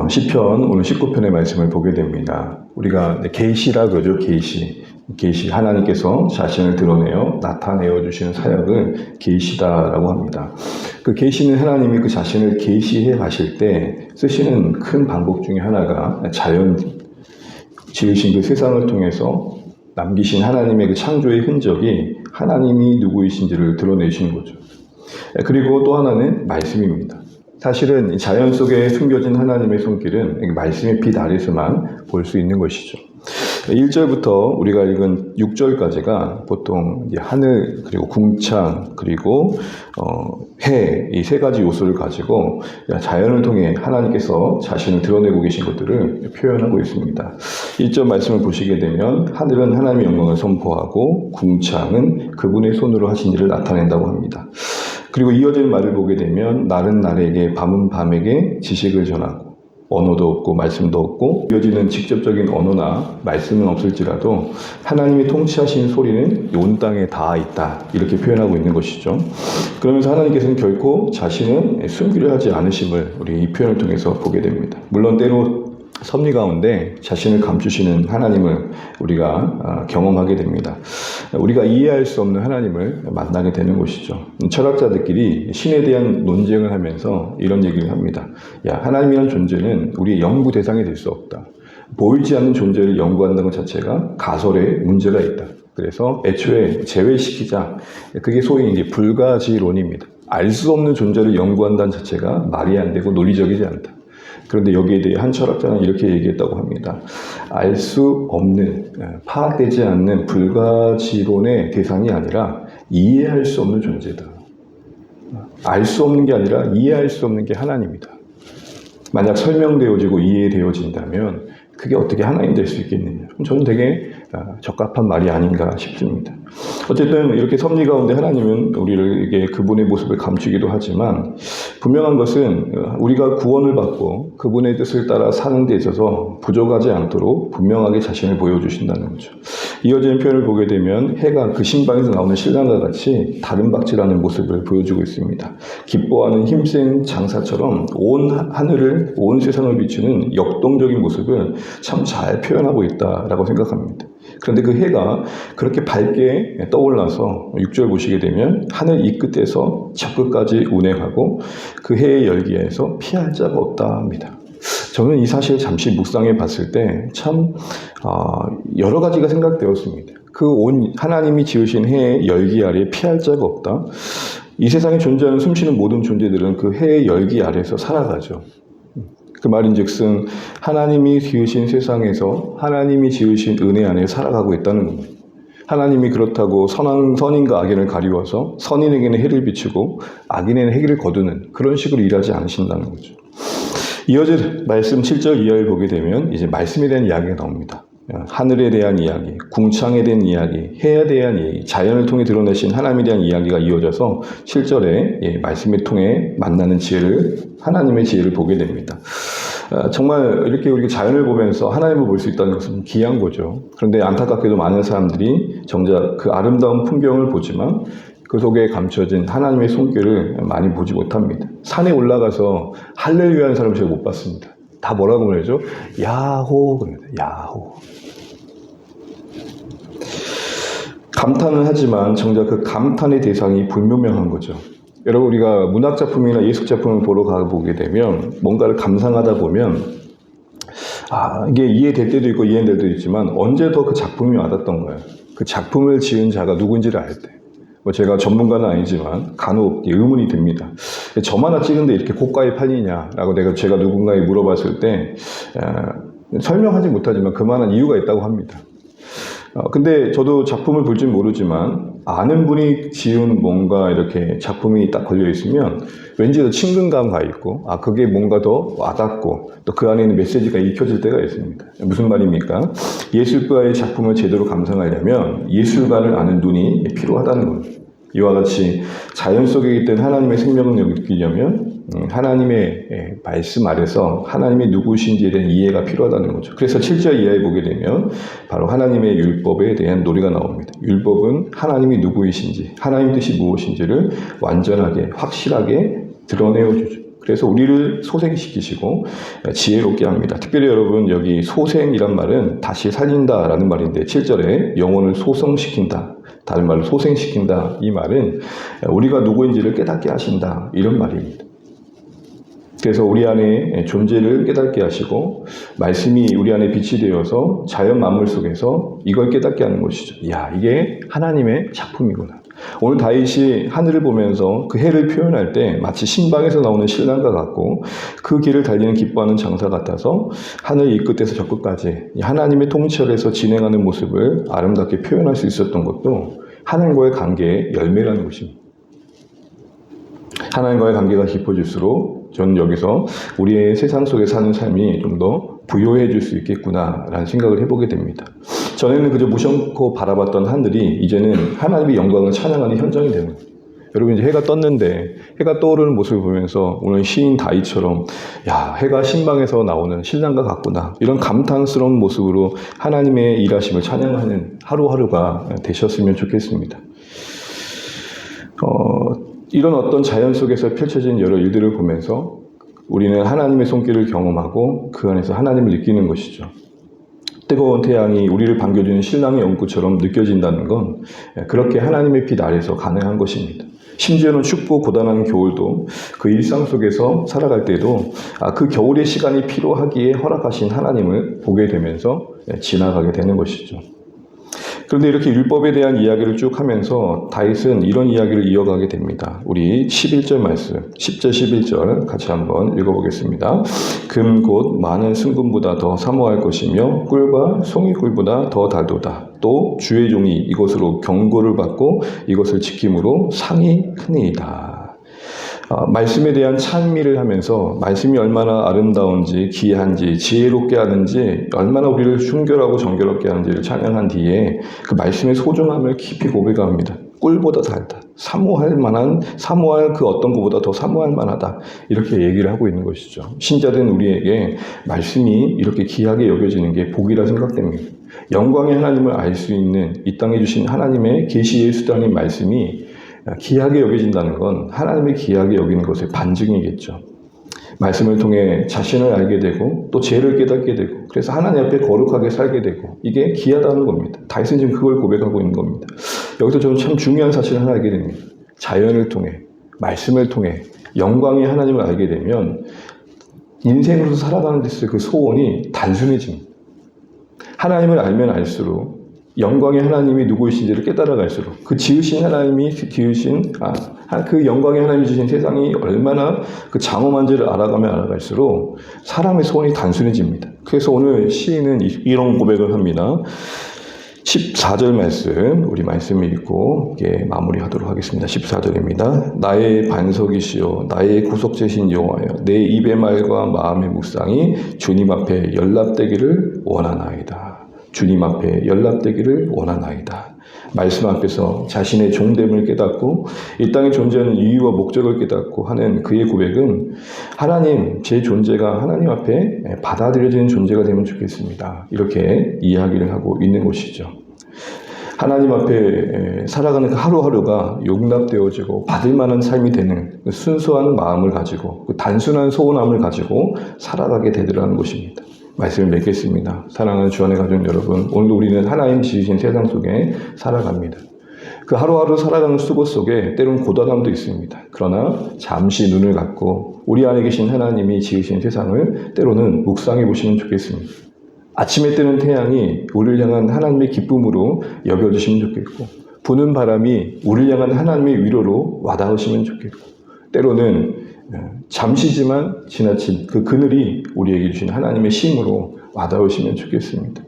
시편 오늘 19편의 말씀을 보게 됩니다. 우리가 계시라 그러죠. 계시 하나님께서 자신을 드러내어 나타내어 주시는 사역을 계시다라고 합니다. 그 계시는 하나님이 그 자신을 계시해 가실 때 쓰시는 큰 방법 중에 하나가 자연 지으신 그 세상을 통해서 남기신 하나님의 그 창조의 흔적이 하나님이 누구이신지를 드러내시는 거죠. 그리고 또 하나는 말씀입니다. 사실은 자연 속에 숨겨진 하나님의 손길은 말씀의 빛 아래서만 볼 수 있는 것이죠. 1절부터 우리가 읽은 6절까지가 보통 이제 하늘, 그리고 궁창, 그리고 해, 이 세 가지 요소를 가지고 자연을 통해 하나님께서 자신을 드러내고 계신 것들을 표현하고 있습니다. 1절 말씀을 보시게 되면 하늘은 하나님의 영광을 선포하고 궁창은 그분의 손으로 하신 일을 나타낸다고 합니다. 그리고 이어지는 말을 보게 되면 날은 날에게 밤은 밤에게 지식을 전하고 언어도 없고 말씀도 없고 이어지는 직접적인 언어나 말씀은 없을지라도 하나님이 통치하신 소리는 온 땅에 닿아 있다 이렇게 표현하고 있는 것이죠. 그러면서 하나님께서는 결코 자신은 숨기려 하지 않으심을 우리 이 표현을 통해서 보게 됩니다. 물론 때로 섭리 가운데 자신을 감추시는 하나님을 우리가 경험하게 됩니다. 우리가 이해할 수 없는 하나님을 만나게 되는 것이죠. 철학자들끼리 신에 대한 논쟁을 하면서 이런 얘기를 합니다. 하나님이라는 존재는 우리의 연구 대상이 될 수 없다. 보이지 않는 존재를 연구한다는 것 자체가 가설에 문제가 있다. 그래서 애초에 제외시키자. 그게 소위 이제 불가지론입니다. 알 수 없는 존재를 연구한다는 자체가 말이 안 되고 논리적이지 않다. 그런데 여기에 대해 한 철학자는 이렇게 얘기했다고 합니다. 알 수 없는, 파악되지 않는 불가지론의 대상이 아니라 이해할 수 없는 존재다. 알 수 없는 게 아니라 이해할 수 없는 게 하나님이다. 만약 설명되어지고 이해되어진다면 그게 어떻게 하나님 될 수 있겠느냐. 저는 되게 적합한 말이 아닌가 싶습니다. 어쨌든 이렇게 섭리 가운데 하나님은 우리에게 그분의 모습을 감추기도 하지만 분명한 것은 우리가 구원을 받고 그분의 뜻을 따라 사는 데 있어서 부족하지 않도록 분명하게 자신을 보여주신다는 거죠. 이어지는 표현을 보게 되면 해가 그 신방에서 나오는 신랑과 같이 다른 박질하는 모습을 보여주고 있습니다. 기뻐하는 힘센 장사처럼 온 하늘을, 온 세상을 비추는 역동적인 모습을 참 잘 표현하고 있다라고 생각합니다. 그런데 그 해가 그렇게 밝게 떠올라서 6절 보시게 되면 하늘 이 끝에서 저 끝까지 운행하고 그 해의 열기에서 피할 자가 없다 합니다. 저는 이 사실을 잠시 묵상해 봤을 때 참 여러 가지가 생각되었습니다. 그 온 하나님이 지으신 해의 열기 아래에 피할 자가 없다. 이 세상에 존재하는 숨쉬는 모든 존재들은 그 해의 열기 아래에서 살아가죠. 그 말인즉슨 하나님이 지으신 세상에서 하나님이 지으신 은혜 안에 살아가고 있다는 겁니다. 하나님이 그렇다고 선인과 악인을 가리워서 선인에게는 해를 비추고 악인에게는 해를 거두는 그런 식으로 일하지 않으신다는 거죠. 이어질 말씀 7절 이하를 보게 되면 이제 말씀에 대한 이야기가 나옵니다. 하늘에 대한 이야기, 궁창에 대한 이야기, 해에 대한 이야기, 자연을 통해 드러내신 하나님에 대한 이야기가 이어져서 7절에 말씀을 통해 만나는 지혜를, 하나님의 지혜를 보게 됩니다. 정말 이렇게 우리가 자연을 보면서 하나님을 볼 수 있다는 것은 귀한 거죠. 그런데 안타깝게도 많은 사람들이 정작 그 아름다운 풍경을 보지만 그 속에 감춰진 하나님의 손길을 많이 보지 못합니다. 산에 올라가서 할렐루야 하는 사람을 제가 못 봤습니다. 다 뭐라고 그러죠? 야호 그럽니다. 야호. 감탄은 하지만 정작 그 감탄의 대상이 불분명한 거죠. 여러분 우리가 문학작품이나 예술작품을 보러 가보게 되면 뭔가를 감상하다 보면 이게 이해될 때도 있고 이해될 때도 있지만 언제 더 그 작품이 와닿던 거예요. 그 작품을 지은 자가 누군지를 알 때. 제가 전문가는 아니지만 간혹 의문이 듭니다. 점 하나 찍은데 이렇게 고가에 팔리냐라고 제가 누군가에 물어봤을 때 설명하지 못하지만 그만한 이유가 있다고 합니다. 근데 저도 작품을 볼 줄 모르지만 아는 분이 지은 뭔가 이렇게 작품이 딱 걸려 있으면 왠지 더 친근감 가 있고 그게 뭔가 더 와닿고 또 그 안에 있는 메시지가 익혀질 때가 있습니다. 무슨 말입니까? 예술가의 작품을 제대로 감상하려면 예술가를 아는 눈이 필요하다는 겁니다. 이와 같이 자연 속에 있던 하나님의 생명력을 느끼려면 하나님의 말씀 아래서 하나님이 누구신지에 대한 이해가 필요하다는 거죠. 그래서 7절 이하에 보게 되면 바로 하나님의 율법에 대한 논리가 나옵니다. 율법은 하나님이 누구이신지, 하나님 뜻이 무엇인지를 완전하게, 확실하게 드러내어 주죠. 그래서 우리를 소생시키시고 지혜롭게 합니다. 특별히 여러분 여기 소생이란 말은 다시 살린다라는 말인데 7절에 영혼을 소성시킨다. 다른 말로 소생시킨다. 이 말은 우리가 누구인지를 깨닫게 하신다. 이런 말입니다. 그래서 우리 안에 존재를 깨닫게 하시고 말씀이 우리 안에 빛이 되어서 자연 만물 속에서 이걸 깨닫게 하는 것이죠. 이야, 이게 하나님의 작품이구나. 오늘 다윗이 하늘을 보면서 그 해를 표현할 때 마치 신방에서 나오는 신랑과 같고 그 길을 달리는 기뻐하는 장사 같아서 하늘 이 끝에서 저 끝까지 하나님의 통치하에서 진행하는 모습을 아름답게 표현할 수 있었던 것도 하나님과의 관계의 열매라는 것입니다. 하나님과의 관계가 깊어질수록 저는 여기서 우리의 세상 속에 사는 삶이 좀 더 부요해질 수 있겠구나라는 생각을 해보게 됩니다. 전에는 그저 무심코 바라봤던 하늘이 이제는 하나님의 영광을 찬양하는 현장이 되는 거예요. 여러분 이제 해가 떴는데 해가 떠오르는 모습을 보면서 오늘 시인 다윗처럼 야, 해가 신방에서 나오는 신랑과 같구나 이런 감탄스러운 모습으로 하나님의 일하심을 찬양하는 하루하루가 되셨으면 좋겠습니다. 이런 어떤 자연 속에서 펼쳐진 여러 일들을 보면서 우리는 하나님의 손길을 경험하고 그 안에서 하나님을 느끼는 것이죠. 뜨거운 태양이 우리를 반겨주는 신랑의 연구처럼 느껴진다는 건 그렇게 하나님의 빛 아래서 가능한 것입니다. 심지어는 춥고 고단한 겨울도 그 일상 속에서 살아갈 때도 그 겨울의 시간이 필요하기에 허락하신 하나님을 보게 되면서 지나가게 되는 것이죠. 그런데 이렇게 율법에 대한 이야기를 쭉 하면서 다윗은 이런 이야기를 이어가게 됩니다. 우리 11절 말씀, 10절 11절 같이 한번 읽어보겠습니다. 금 곧 많은 순금보다 더 사모할 것이며 꿀과 송이꿀보다 더 달도다. 또 주의 종이 이것으로 경고를 받고 이것을 지킴으로 상이 크니이다. 말씀에 대한 찬미를 하면서 말씀이 얼마나 아름다운지 귀한지 지혜롭게 하는지 얼마나 우리를 순결하고 정결롭게 하는지를 찬양한 뒤에 그 말씀의 소중함을 깊이 고백합니다. 꿀보다 달다. 사모할 그 어떤 것보다 더 사모할 만하다. 이렇게 얘기를 하고 있는 것이죠. 신자된 우리에게 말씀이 이렇게 귀하게 여겨지는 게 복이라 생각됩니다. 영광의 하나님을 알 수 있는 이 땅에 주신 하나님의 계시의 수단인 말씀이 귀하게 여겨진다는 건 하나님의 귀하게 여기는 것의 반증이겠죠. 말씀을 통해 자신을 알게 되고 또 죄를 깨닫게 되고 그래서 하나님 앞에 거룩하게 살게 되고 이게 귀하다는 겁니다. 다윗은 지금 그걸 고백하고 있는 겁니다. 여기서 저는 참 중요한 사실을 하나 알게 됩니다. 자연을 통해 말씀을 통해 영광의 하나님을 알게 되면 인생으로서 살아가는 데서 그 소원이 단순해집니다. 하나님을 알면 알수록 영광의 하나님이 누구이신지를 깨달아갈수록 그 지으신 하나님이 지으신 그 영광의 하나님이 주신 세상이 얼마나 그 장엄한지를 알아가면 알아갈수록 사람의 소원이 단순해집니다. 그래서 오늘 시인은 이런 고백을 합니다. 14절 말씀 우리 말씀 읽고 마무리하도록 하겠습니다. 14절입니다. 나의 반석이시오 나의 구속제신 여호와여 내 입의 말과 마음의 묵상이 주님 앞에 연락되기를 원하나이다. 주님 앞에 연락되기를 원하나이다. 말씀 앞에서 자신의 종됨을 깨닫고 이 땅에 존재하는 이유와 목적을 깨닫고 하는 그의 고백은 하나님, 제 존재가 하나님 앞에 받아들여지는 존재가 되면 좋겠습니다. 이렇게 이야기를 하고 있는 것이죠. 하나님 앞에 살아가는 그 하루하루가 용납되어지고 받을 만한 삶이 되는 그 순수한 마음을 가지고 그 단순한 소원함을 가지고 살아가게 되더라는 것입니다. 말씀을 맺겠습니다. 사랑하는 주안의 가족 여러분, 오늘도 우리는 하나님 지으신 세상 속에 살아갑니다. 그 하루하루 살아가는 수고 속에 때론 고단함도 있습니다. 그러나 잠시 눈을 감고 우리 안에 계신 하나님이 지으신 세상을 때로는 묵상해 보시면 좋겠습니다. 아침에 뜨는 태양이 우리를 향한 하나님의 기쁨으로 여겨주시면 좋겠고 부는 바람이 우리를 향한 하나님의 위로로 와닿으시면 좋겠고 때로는 잠시지만 지나친 그 그늘이 우리에게 주신 하나님의 힘으로 와닿으시면 좋겠습니다.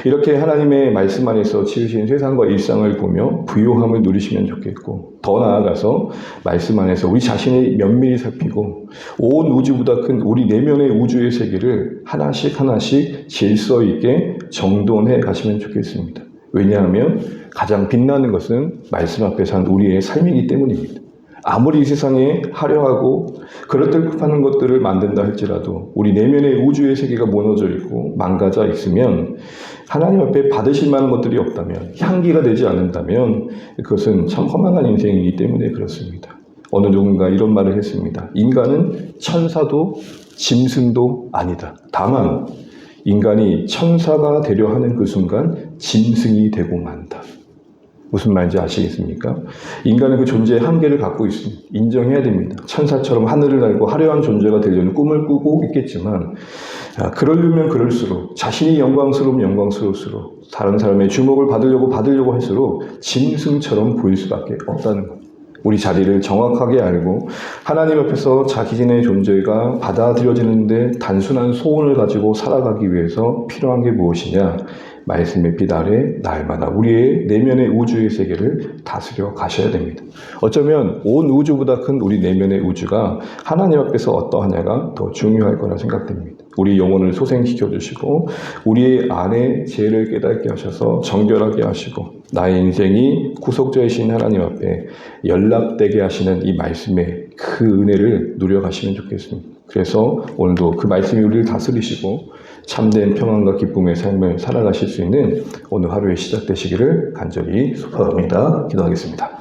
이렇게 하나님의 말씀 안에서 지으신 세상과 일상을 보며 부요함을 누리시면 좋겠고 더 나아가서 말씀 안에서 우리 자신의 면밀히 살피고 온 우주보다 큰 우리 내면의 우주의 세계를 하나씩 질서 있게 정돈해 가시면 좋겠습니다. 왜냐하면 가장 빛나는 것은 말씀 앞에 산 우리의 삶이기 때문입니다. 아무리 이 세상에 화려하고 그럴듯한 것들을 만든다 할지라도 우리 내면의 우주의 세계가 무너져 있고 망가져 있으면 하나님 앞에 받으실 만한 것들이 없다면 향기가 되지 않는다면 그것은 참 허망한 인생이기 때문에 그렇습니다. 어느 누군가 이런 말을 했습니다. 인간은 천사도 짐승도 아니다. 다만 인간이 천사가 되려 하는 그 순간 짐승이 되고 만다. 무슨 말인지 아시겠습니까? 인간은 그 존재의 한계를 갖고 있습니다. 인정해야 됩니다. 천사처럼 하늘을 날고 화려한 존재가 되려는 꿈을 꾸고 있겠지만 그러려면 그럴수록 자신이 영광스러우면 영광스러울수록 다른 사람의 주목을 받으려고 할수록 짐승처럼 보일 수밖에 없다는 것. 우리 자리를 정확하게 알고 하나님 앞에서 자기진의 존재가 받아들여지는데 단순한 소원을 가지고 살아가기 위해서 필요한 게 무엇이냐? 말씀의 빛 아래 날마다 우리의 내면의 우주의 세계를 다스려 가셔야 됩니다. 어쩌면 온 우주보다 큰 우리 내면의 우주가 하나님 앞에서 어떠하냐가 더 중요할 거라 생각됩니다. 우리 영혼을 소생시켜 주시고 우리의 안에 죄를 깨닫게 하셔서 정결하게 하시고 나의 인생이 구속자이신 하나님 앞에 연락되게 하시는 이 말씀의 그 은혜를 누려가시면 좋겠습니다. 그래서 오늘도 그 말씀이 우리를 다스리시고 참된 평안과 기쁨의 삶을 살아가실 수 있는 오늘 하루의 시작 되시기를 간절히 소원합니다. 기도하겠습니다.